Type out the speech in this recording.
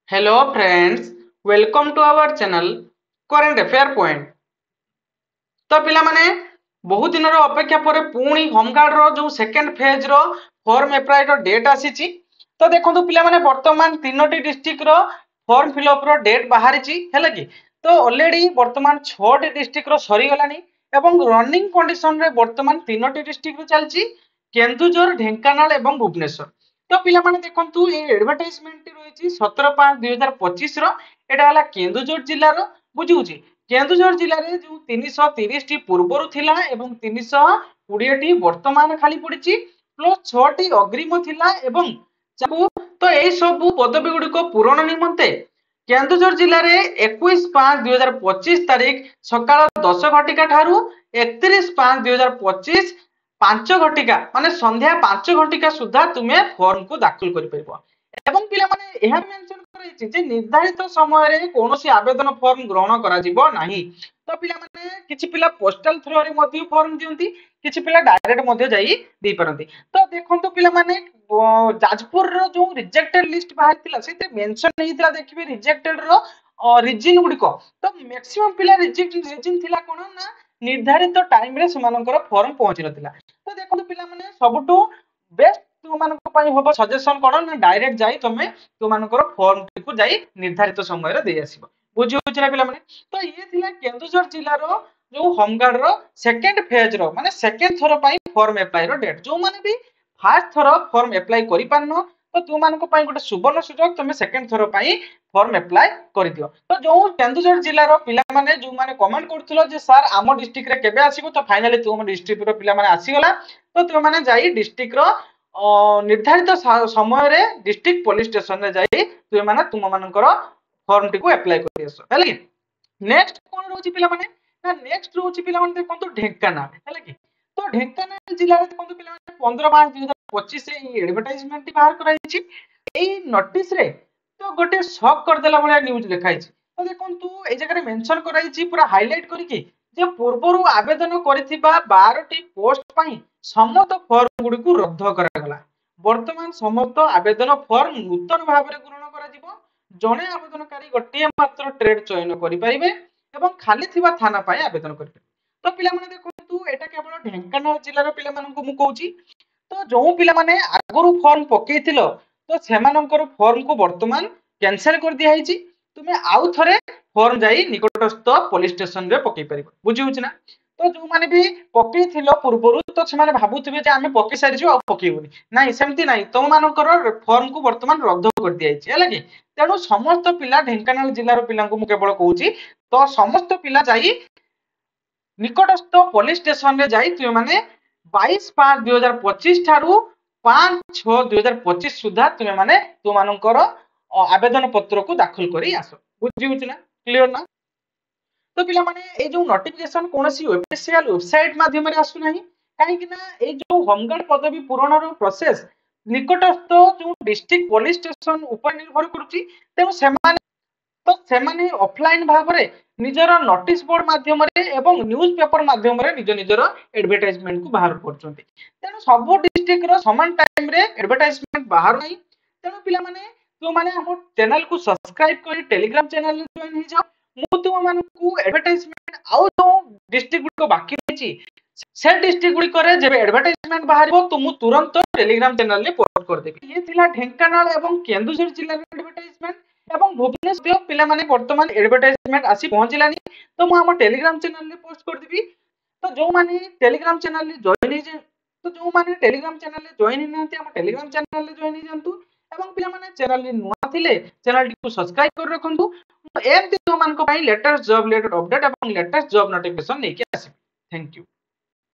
Hello friends, welcome to our channel Current Affair Point। तो पिला माने बहुत दिन अपेक्षा पर पुणी होमगार्ड रो जो सेकंड फेज रो फॉर्म अप्लाई रो डेट आसीची। तो देखंतु पिला माने वर्तमान तीनोटी डिस्ट्रिक्ट रो फॉर्म फिलअप रो डेट बाहरीची हैला कि तो ऑलरेडी वर्तमान 6टी डिस्ट्रिक्ट रो सरी गलानी एवं रनिंग कंडीशन रे वर्तमान तीनोटी डिस्ट्रिक्ट रो चलची केन्दुझर ढेंकानाल एवं भुवनेश्वर। तो पिला माने देखंतु ए एडवर्टाइजमेंट रहिची 17/5/2025 रो एटा हला केन्दुझर जिल्ला रो बुझिउची। केन्दुझर जिले में जो 330 टी पूर्वर थिला एवं 320 टी वर्तमान खाली पड़ी प्लस 6 टी अग्रिम थिला एवं तो यही सब पदवी गुड़िक पूरण निमंते केन्दुझर जिले में 21/5/2025 तारीख सकाळ 10 घटिका ठारू 31/5/2025 5 घटिका माने संध्या 5 घटिका सुधा तुम्हें फॉर्म को दाखिल कर परिबो। एवं पिला माने एहा मेंशन करैछि जे निर्धारित समय रे कोनोसी आवेदन फॉर्म ग्रहण करा जिवो नाही। तो पिला माने किछि पिला पोस्टल थ्रू रे मध्ये फॉर्म दियंती, किछि पिला डायरेक्ट मध्ये जाई देई परंती। तो देखंतु पिला माने जाजपुर रो जो रिजेक्टेड लिस्ट बाहरतिला सेते मेंशन हेतिला देखिबे रिजेक्टेड रो रीजन गुडी को। तो मैक्सिमम पिला रिजेक्टेड रीजन थिला कोन ना निर्धारित टाइम रे समानकर फॉर्म पहुंची नथिला। तो देखंतु पिला माने सबटु बेस्ट तुमनको पई होबो सजेशन कोन ना डायरेक्ट जाई तमे तुमनकर फॉर्म को जाई निर्धारित समय रे देई आसीबो। बुझि होछि ना पिला माने। तो ये थिला केन्दुझर जिल्ला रो जो होमगार्ड रो सेकंड फेज रो माने सेकंड थरो पई फॉर्म अप्लाई रो डेट जो माने भी फर्स्ट थरो फॉर्म अप्लाई करि पारनो तो तुमनको पई गोटे सुवर्ण सुयोग तमे सेकंड थरो पई फॉर्म अप्लाई करि दियो। तो जो केन्दुझर जिल्ला रो पिला माने जो माने कमेंट करथुलो जे सर आमो डिस्ट्रिक्ट रे केबे आसीबो तो फाइनली तुम डिस्ट्रिक्ट रो पिला माने आसी गला। तो तुम माने जाई डिस्ट्रिक्ट रो निर्धारित समय रे डिस्ट्रिक्ट पुलिस स्टेशन रे जाई तुम माने तुम मानकर फॉर्म टी को अप्लाई करि आसो हैला कि। नेक्स्ट कोन रहउची पिला माने ना नेक्स्ट रहउची पिला माने देखंतु ढेंकानाल हैला कि। तो ढेंकानाल जिल्ला रे देखंतु पिला माने 15/5/2025 रे एडवर्टाइजमेंट टी बाहर कराइछि। एई नोटिस रे तो गोटे शॉक कर देला बळा न्यूज लिखाइछि। तो देखंतु ए जगह रे मेंशन कराइछि पूरा हाइलाइट करिकि जे पूर्वरु आवेदन करिथिबा 12 टी पोस्ट पई समस्त फॉर्म गुडी को रद्द करा गला। वर्तमान समस्त आवेदन फॉर्म नूतन भाव रे ग्रहण करा जिवो। जणे आवेदनकारी गोटे मात्र ट्रेड चयन करि परिबे एवं खाली थिबा थाना पई आवेदन करिबे। तो पिला माने देखंतु एटा केवल ढेंकानाल जिल्ला रो पिला मानकु मु कहूची। तो जो पिला माने आगरु फॉर्म पकेइथिलो तो सेमानकर फॉर्म को वर्तमान कैंसिल कर दिया हैछि। तुमे आउ थरे फॉर्म जाई निकटस्थ पुलिस स्टेशन रे पकेइ परिबो। बुझि होछि ना। तो जो माने भी पकेइथिलो पूर्वरु तो से माने भाबुथिबे जे आमे पकेइ सारिजो आ पकेइबोनी नाही सेमति नाही तो मानकर फॉर्म को वर्तमान रद्द कर दिया हैछि हैला कि। तेणु समस्त पिला ढेंकानाल जिल्लार पिलांकु मु केवल कहूची तो समस्त पिला जाई निकटस्थ पुलिस स्टेशन रे जाई तुम माने 22/5/2025 ठारू 5/6/2025 सुधा तुम माने तुमानकर आवेदन पत्र को दाखिल करी आसो। बुझि होछि ना क्लियर ना। तो पिला माने ए जो नोटिफिकेशन कोनोसी ऑफिशियल वेबसाइट माध्यम रे आसु नाही काहे कि ना ए जो होमगार्ड पदवी पूरण रो प्रोसेस निकटस्थ जो डिस्ट्रिक्ट पुलिस स्टेशन ऊपर निर्भर करूची। तेणु सेमाने ऑफलाइन भाव रे निजर नोटिस बोर्ड माध्यम रे एवं न्यूज पेपर माध्यम रे निजर एडवर्टाइजमेंट को बाहर करचंती। तेणु सब डिस्ट्रिक्ट रो समान टाइम रे एडवर्टाइजमेंट बाहर नाही। तेणु पिला माने जो माने हम चैनल को सब्सक्राइब करी टेलीग्राम चैनल रे जॉइन हो जाओ। मु तुम मानकु एडवर्टाइजमेंट आउ जो डिस्ट्रिक्ट को बाकी रही से डिस्ट्रिक्ट गुडी करे जेबे एडवर्टाइजमेंट बाहरिबो तो मु तुरंत टेलीग्राम चैनल रे पोस्ट कर देबी। ये थिला ढेंकानाल एवं केन्दुझर जिल्ला रे एडवर्टाइजमेंट एवं भुवनेश्वर पिला माने वर्तमान एडवर्टाइजमेंट आसी पहुंचलानी तो मु हम टेलीग्राम चैनल रे पोस्ट कर देबी। तो जो माने टेलीग्राम चैनल रे जॉइन हे तो जो माने टेलीग्राम चैनल रे जॉइन हिनांती हम टेलीग्राम चैनल रे जॉइन हे जंतु एवं पिला माने चैनल रे नुवा थिले चैनल को सब्सक्राइब कर रखंतु। एमती जो मानको पई लेटेस्ट जॉब रिलेटेड अपडेट एवं लेटेस्ट जॉब नोटिफिकेशन लेके आसी। Thank you.